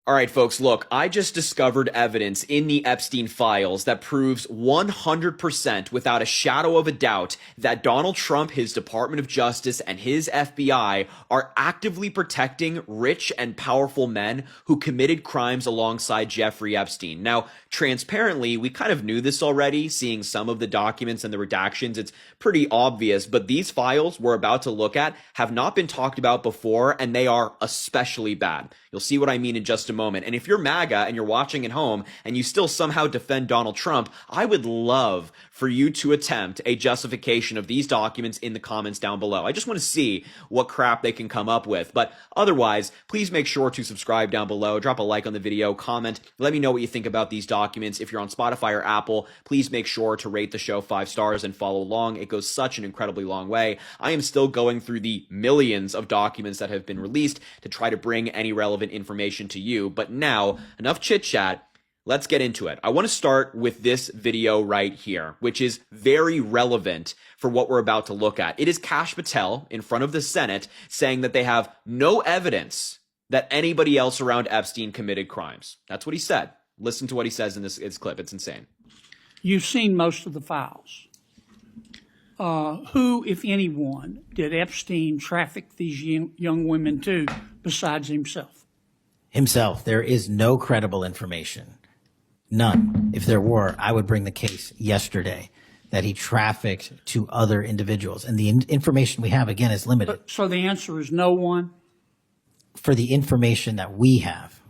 All right, folks, look, I just discovered evidence in the Epstein files that proves 100% without a shadow of a doubt that Donald Trump, his Department of Justice, and his FBI are actively protecting rich and powerful men who committed crimes alongside Jeffrey Epstein. Now, transparently, we kind of knew this already, seeing some of the documents and the redactions. It's pretty obvious, but these files we're about to look at have not been talked about before, and they are especially bad. You'll see what I mean in just a moment. And if you're MAGA and you're watching at home and you still somehow defend Donald Trump, I would love for you to attempt a justification of these documents in the comments down below. I just want to see what crap they can come up with. But otherwise, please make sure to subscribe down below, drop a like on the video, comment, let me know what you think about these documents. If you're on Spotify or Apple, please make sure to rate the show 5 stars and follow along. It goes such an incredibly long way. I am still going through the millions of documents that have been released to try to bring any relevant information to you. But now, enough chit chat. Let's get into it. I want to start with this video right here, which is very relevant for what we're about to look at. It is Kash Patel in front of the Senate saying that they have no evidence that anybody else around Epstein committed crimes. That's what he said. Listen to what he says in this clip. It's insane. You've seen most of the files. Who, if anyone, did Epstein traffic these young women to besides himself? Himself. There is no credible information. None. If there were, I would bring the case yesterday that he trafficked to other individuals. And the information we have, again, is limited. So the answer is no one For the information that we have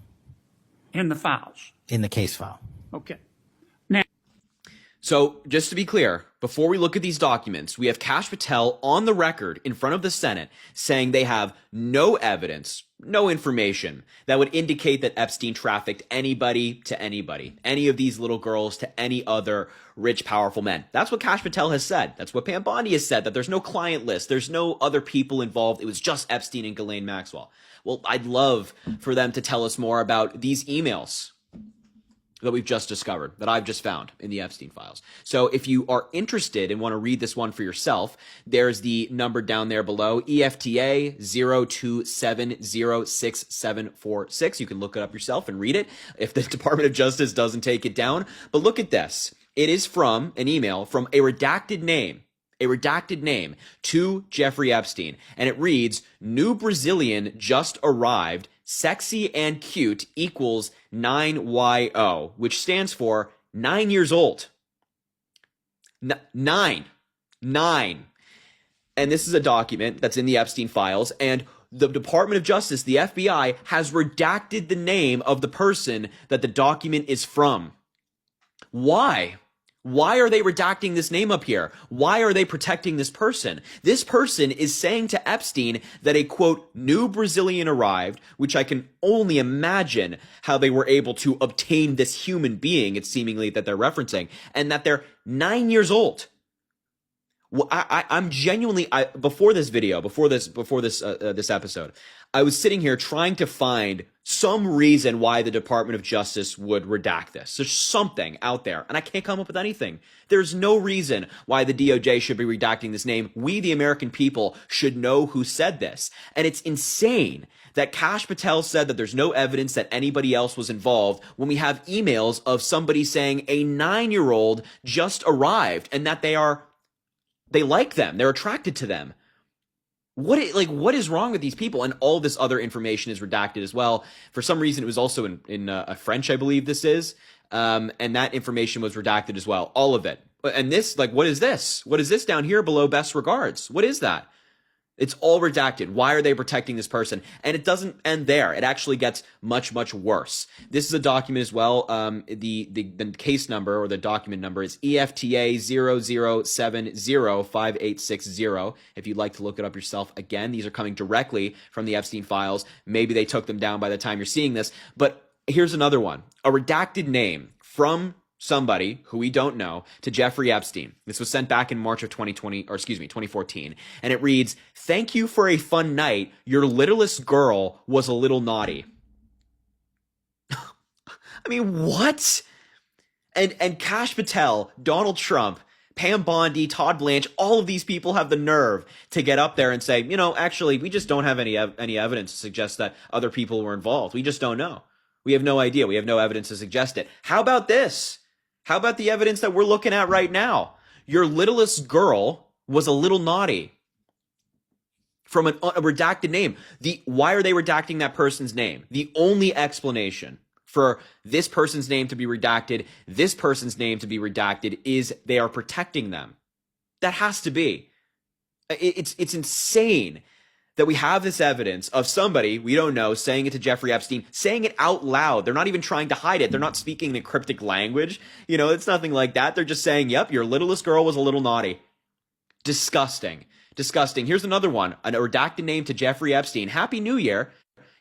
in the files. in the case file. Okay. So just to be clear, before we look at these documents, we have Kash Patel on the record in front of the Senate saying they have no evidence, no information that would indicate that Epstein trafficked anybody to anybody, any of these little girls to any other rich, powerful men. That's what Kash Patel has said. That's what Pam Bondi has said, that there's no client list. There's no other people involved. It was just Epstein and Ghislaine Maxwell. Well, I'd love for them to tell us more about these emails that we've just discovered, that I've just found in the Epstein files. So if you are interested and want to read this one for yourself, there's the number down there below, EFTA 027066746. You can look it up yourself and read it if the Department of Justice doesn't take it down. But look at this. It is from an email from a redacted name to Jeffrey Epstein. And it reads, new Brazilian just arrived, sexy and cute equals 9YO, which stands for 9 years old. Nine. And this is a document that's in the Epstein files, and the Department of Justice, the FBI, has redacted the name of the person that the document is from. Why? Why are they redacting this name up here? Why are they protecting this person? This person is saying to Epstein that a, quote, new Brazilian arrived, which I can only imagine how they were able to obtain this human being, it's seemingly that they're referencing, and that they're 9 years old. Well, I'm genuinely, before this video, before this episode, I was sitting here trying to find some reason why the Department of Justice would redact this. There's something out there, and I can't come up with anything. There's no reason why the DOJ should be redacting this name. We, the American people, should know who said this. And it's insane that Kash Patel said that there's no evidence that anybody else was involved when we have emails of somebody saying a 9-year-old just arrived and that they like them. They're attracted to them. What is wrong with these people? And all this other information is redacted as well. For some reason, it was also in French, I believe this is. And that information was redacted as well. All of it. And this, what is this? What is this down here below best regards? What is that? It's all redacted. Why are they protecting this person? And it doesn't end there. It actually gets much, much worse. This is a document as well. The case number or the document number is EFTA 00705860. If you'd like to look it up yourself, again, these are coming directly from the Epstein files. Maybe they took them down by the time you're seeing this. But here's another one. A redacted name from somebody who we don't know to Jeffrey Epstein. This was sent back in March of 2014. And it reads, thank you for a fun night. Your littlest girl was a little naughty. I mean, what? And Kash Patel, Donald Trump, Pam Bondi, Todd Blanche, all of these people have the nerve to get up there and say, actually, we just don't have any evidence to suggest that other people were involved. We just don't know. We have no idea. We have no evidence to suggest it. How about this? How about the evidence that we're looking at right now? Your littlest girl was a little naughty. From a redacted name. Why are they redacting that person's name? The only explanation for this person's name to be redacted, this person's name to be redacted, is they are protecting them. That has to be. It's insane that we have this evidence of somebody we don't know saying it to Jeffrey Epstein, saying it out loud. They're not even trying to hide it. They're not speaking the cryptic language. You know, it's nothing like that. They're just saying, yep, your littlest girl was a little naughty. Disgusting. Disgusting. Here's another one. A redacted name to Jeffrey Epstein. Happy New Year.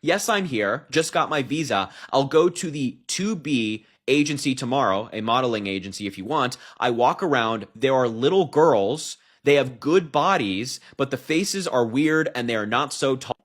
Yes, I'm here. Just got my visa. I'll go to the 2B agency tomorrow, a modeling agency if you want. I walk around. There are little girls. They have good bodies, but the faces are weird and they are not so tall.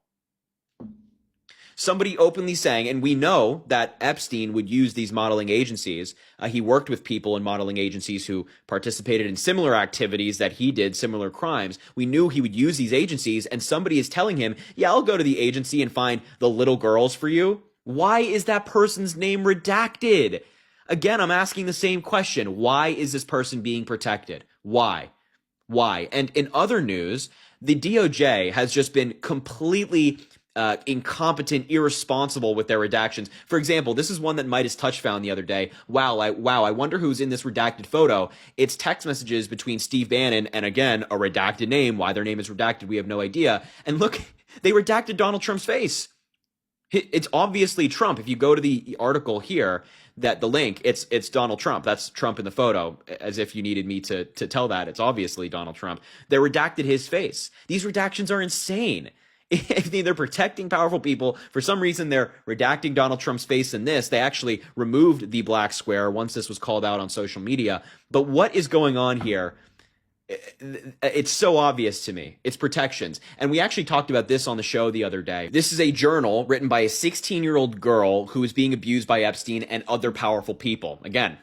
Somebody openly saying, and we know that Epstein would use these modeling agencies. He worked with people in modeling agencies who participated in similar activities that he did, similar crimes. We knew he would use these agencies, and somebody is telling him, yeah, I'll go to the agency and find the little girls for you. Why is that person's name redacted? Again, I'm asking the same question. Why is this person being protected? Why? Why? And in other news, the DOJ has just been completely incompetent, irresponsible with their redactions. For example, this is one that Midas Touch found the other day. Wow, I wonder who's in this redacted photo. It's text messages between Steve Bannon and, again, a redacted name. Why their name is redacted, we have no idea. And look, they redacted Donald Trump's face. It's obviously Trump. If you go to the article here, that the link, it's Donald Trump. That's Trump in the photo, as if you needed me to tell that. It's obviously Donald Trump. They redacted his face. These redactions are insane. They're protecting powerful people. For some reason, they're redacting Donald Trump's face in this. They actually removed the black square once this was called out on social media. But what is going on here? It's so obvious to me. It's protections. And we actually talked about this on the show the other day. This is a journal written by a 16-year-old girl who is being abused by Epstein and other powerful people. Again,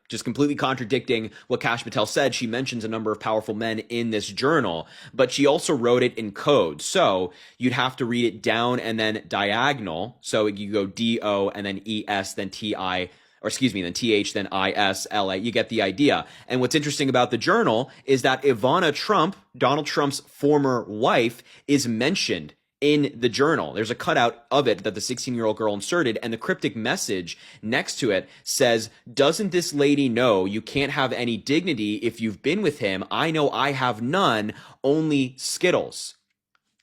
just completely contradicting what Kash Patel said. She mentions a number of powerful men in this journal, but she also wrote it in code. So you'd have to read it down and then diagonal. So you go D-O and then E-S, then T-I, or excuse me, then TH, then ISLA. You get the idea. And what's interesting about the journal is that Ivana Trump, Donald Trump's former wife, is mentioned in the journal. There's a cutout of it that the 16-year-old girl inserted, and the cryptic message next to it says, doesn't this lady know you can't have any dignity if you've been with him? I know I have none, only Skittles.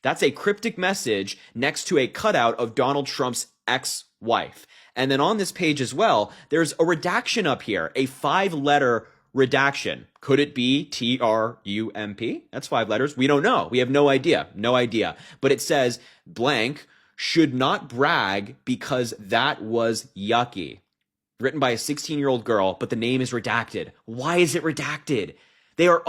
That's a cryptic message next to a cutout of Donald Trump's ex-wife. And then on this page as well, there's a redaction up here, a 5-letter redaction. Could it be TRUMP? That's 5 letters. We don't know. We have no idea. No idea. But it says blank should not brag because that was yucky. Written by a 16-year-old girl, but the name is redacted. Why is it redacted? They are,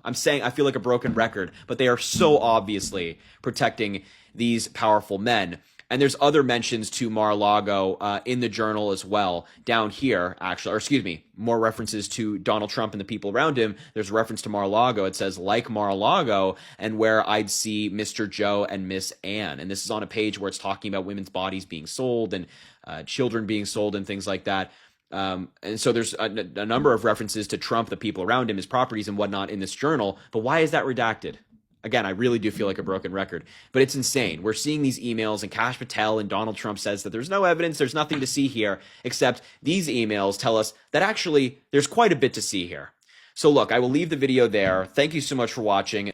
I'm saying, I feel like a broken record, but they are so obviously protecting these powerful men. And there's other mentions to Mar-a-Lago in the journal as well, down here, actually, or excuse me, more references to Donald Trump and the people around him. There's a reference to Mar-a-Lago. It says, like Mar-a-Lago, and where I'd see Mr. Joe and Miss Anne. And this is on a page where it's talking about women's bodies being sold and children being sold and things like that. And so there's a number of references to Trump, the people around him, his properties and whatnot in this journal. But why is that redacted? Again, I really do feel like a broken record, but it's insane. We're seeing these emails, and Kash Patel and Donald Trump says that there's no evidence, there's nothing to see here, except these emails tell us that actually there's quite a bit to see here. So look, I will leave the video there. Thank you so much for watching.